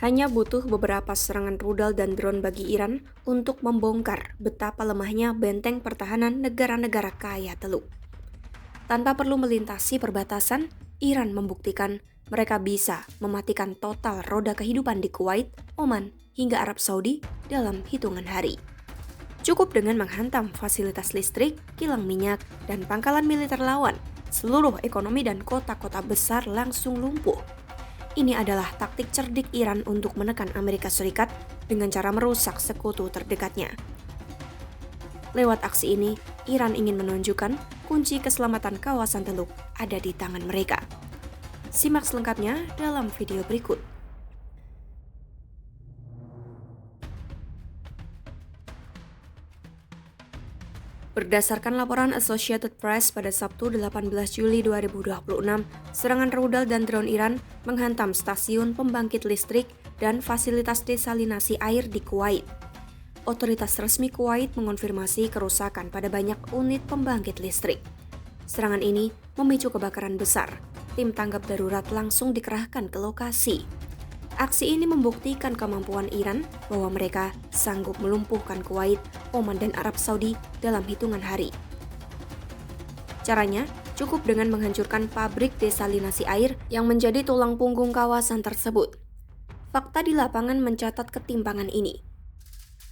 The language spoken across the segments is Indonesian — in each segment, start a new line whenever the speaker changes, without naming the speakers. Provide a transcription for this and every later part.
Hanya butuh beberapa serangan rudal dan drone bagi Iran untuk membongkar betapa lemahnya benteng pertahanan negara-negara kaya Teluk. Tanpa perlu melintasi perbatasan, Iran membuktikan mereka bisa mematikan total roda kehidupan di Kuwait, Oman, hingga Arab Saudi dalam hitungan hari. Cukup dengan menghantam fasilitas listrik, kilang minyak, dan pangkalan militer lawan, seluruh ekonomi dan kota-kota besar langsung lumpuh. Ini adalah taktik cerdik Iran untuk menekan Amerika Serikat dengan cara merusak sekutu terdekatnya. Lewat aksi ini, Iran ingin menunjukkan kunci keselamatan kawasan Teluk ada di tangan mereka. Simak selengkapnya dalam video berikut. Berdasarkan laporan Associated Press pada Sabtu 18 Juli 2026, serangan rudal dan drone Iran menghantam stasiun pembangkit listrik dan fasilitas desalinasi air di Kuwait. Otoritas resmi Kuwait mengonfirmasi kerusakan pada banyak unit pembangkit listrik. Serangan ini memicu kebakaran besar. Tim tanggap darurat langsung dikerahkan ke lokasi. Aksi ini membuktikan kemampuan Iran bahwa mereka sanggup melumpuhkan Kuwait, Oman, dan Arab Saudi dalam hitungan hari. Caranya cukup dengan menghancurkan pabrik desalinasi air yang menjadi tulang punggung kawasan tersebut. Fakta di lapangan mencatat ketimpangan ini.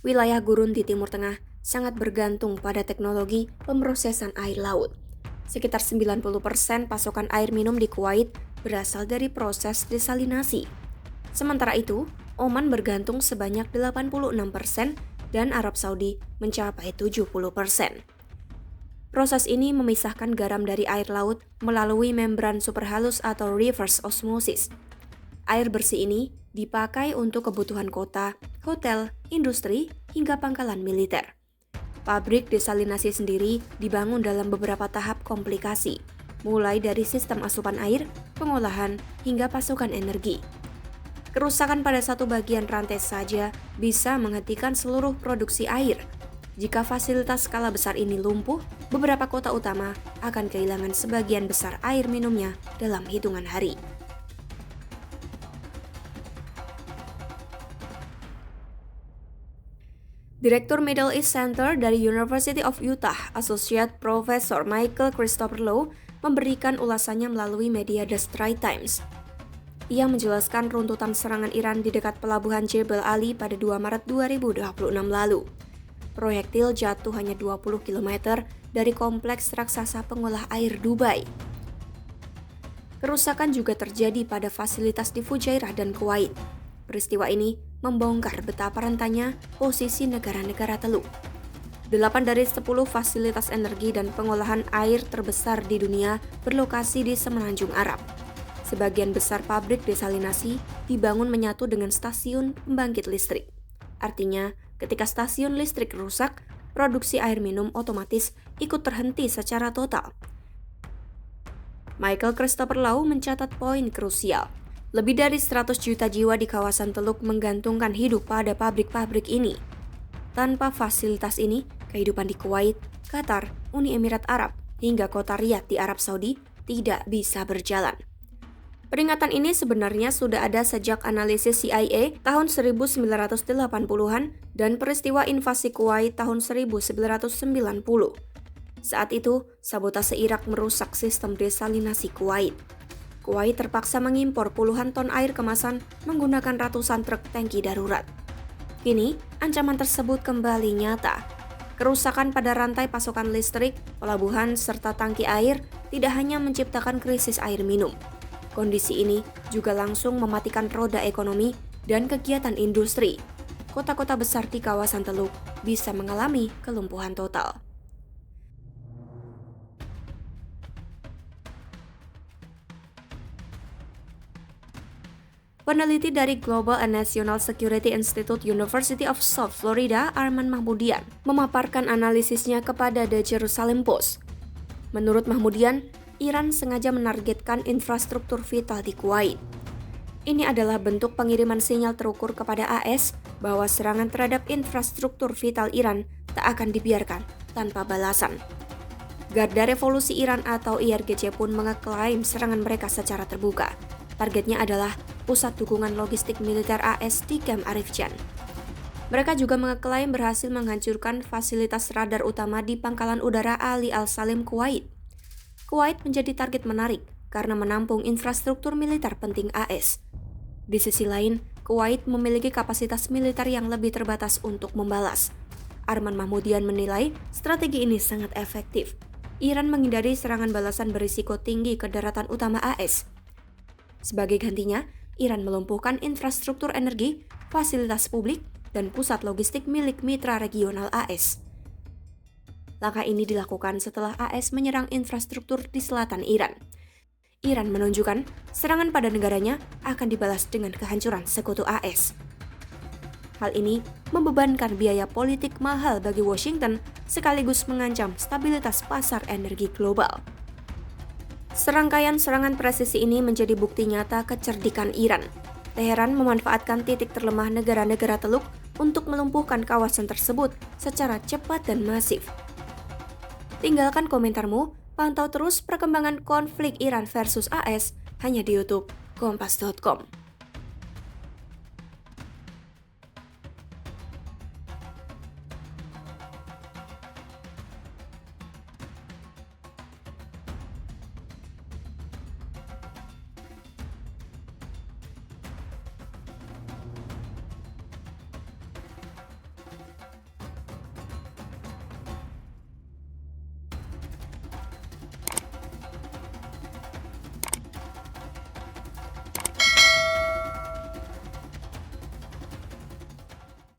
Wilayah gurun di Timur Tengah sangat bergantung pada teknologi pemrosesan air laut. Sekitar 90% pasokan air minum di Kuwait berasal dari proses desalinasi. Sementara itu, Oman bergantung sebanyak 86% dan Arab Saudi mencapai 70%. Proses ini memisahkan garam dari air laut melalui membran superhalus atau reverse osmosis. Air bersih ini dipakai untuk kebutuhan kota, hotel, industri, hingga pangkalan militer. Pabrik desalinasi sendiri dibangun dalam beberapa tahap komplikasi, mulai dari sistem asupan air, pengolahan, hingga pasokan energi. Kerusakan pada satu bagian rantai saja bisa menghentikan seluruh produksi air. Jika fasilitas skala besar ini lumpuh, beberapa kota utama akan kehilangan sebagian besar air minumnya dalam hitungan hari. Direktur Middle East Center dari University of Utah, Associate Professor Michael Christopher Low, memberikan ulasannya melalui media The Straits Times. Ia menjelaskan runtutan serangan Iran di dekat pelabuhan Jebel Ali pada 2 Maret 2026 lalu. Proyektil jatuh hanya 20 km dari kompleks raksasa pengolah air Dubai. Kerusakan juga terjadi pada fasilitas di Fujairah dan Kuwait. Peristiwa ini membongkar betapa rentannya posisi negara-negara Teluk. 8 dari 10 fasilitas energi dan pengolahan air terbesar di dunia berlokasi di Semenanjung Arab. Sebagian besar pabrik desalinasi dibangun menyatu dengan stasiun pembangkit listrik. Artinya, ketika stasiun listrik rusak, produksi air minum otomatis ikut terhenti secara total. Michael Christopher Low mencatat poin krusial. Lebih dari 100 juta jiwa di kawasan Teluk menggantungkan hidup pada pabrik-pabrik ini. Tanpa fasilitas ini, kehidupan di Kuwait, Qatar, Uni Emirat Arab, hingga kota Riyadh di Arab Saudi tidak bisa berjalan. Peringatan ini sebenarnya sudah ada sejak analisis CIA tahun 1980-an dan peristiwa invasi Kuwait tahun 1990. Saat itu, sabotase Irak merusak sistem desalinasi Kuwait. Kuwait terpaksa mengimpor puluhan ton air kemasan menggunakan ratusan truk tangki darurat. Kini, ancaman tersebut kembali nyata. Kerusakan pada rantai pasokan listrik, pelabuhan, serta tangki air tidak hanya menciptakan krisis air minum. Kondisi ini juga langsung mematikan roda ekonomi dan kegiatan industri. Kota-kota besar di kawasan Teluk bisa mengalami kelumpuhan total. Peneliti dari Global and National Security Institute University of South Florida, Arman Mahmudian, memaparkan analisisnya kepada The Jerusalem Post. Menurut Mahmudian, Iran sengaja menargetkan infrastruktur vital di Kuwait. Ini adalah bentuk pengiriman sinyal terukur kepada AS bahwa serangan terhadap infrastruktur vital Iran tak akan dibiarkan tanpa balasan. Garda Revolusi Iran atau IRGC pun mengeklaim serangan mereka secara terbuka. Targetnya adalah pusat dukungan logistik militer AS di Camp Arifjan. Mereka juga mengeklaim berhasil menghancurkan fasilitas radar utama di Pangkalan Udara Ali Al-Salim, Kuwait. Kuwait menjadi target menarik karena menampung infrastruktur militer penting AS. Di sisi lain, Kuwait memiliki kapasitas militer yang lebih terbatas untuk membalas. Arman Mahmudian menilai strategi ini sangat efektif. Iran menghindari serangan balasan berisiko tinggi ke daratan utama AS. Sebagai gantinya, Iran melumpuhkan infrastruktur energi, fasilitas publik, dan pusat logistik milik mitra regional AS. Langkah ini dilakukan setelah AS menyerang infrastruktur di selatan Iran. Iran menunjukkan serangan pada negaranya akan dibalas dengan kehancuran sekutu AS. Hal ini membebankan biaya politik mahal bagi Washington sekaligus mengancam stabilitas pasar energi global. Serangkaian serangan presisi ini menjadi bukti nyata kecerdikan Iran. Teheran memanfaatkan titik terlemah negara-negara Teluk untuk melumpuhkan kawasan tersebut secara cepat dan masif. Tinggalkan komentarmu, pantau terus perkembangan konflik Iran versus AS hanya di YouTube Kompas.com.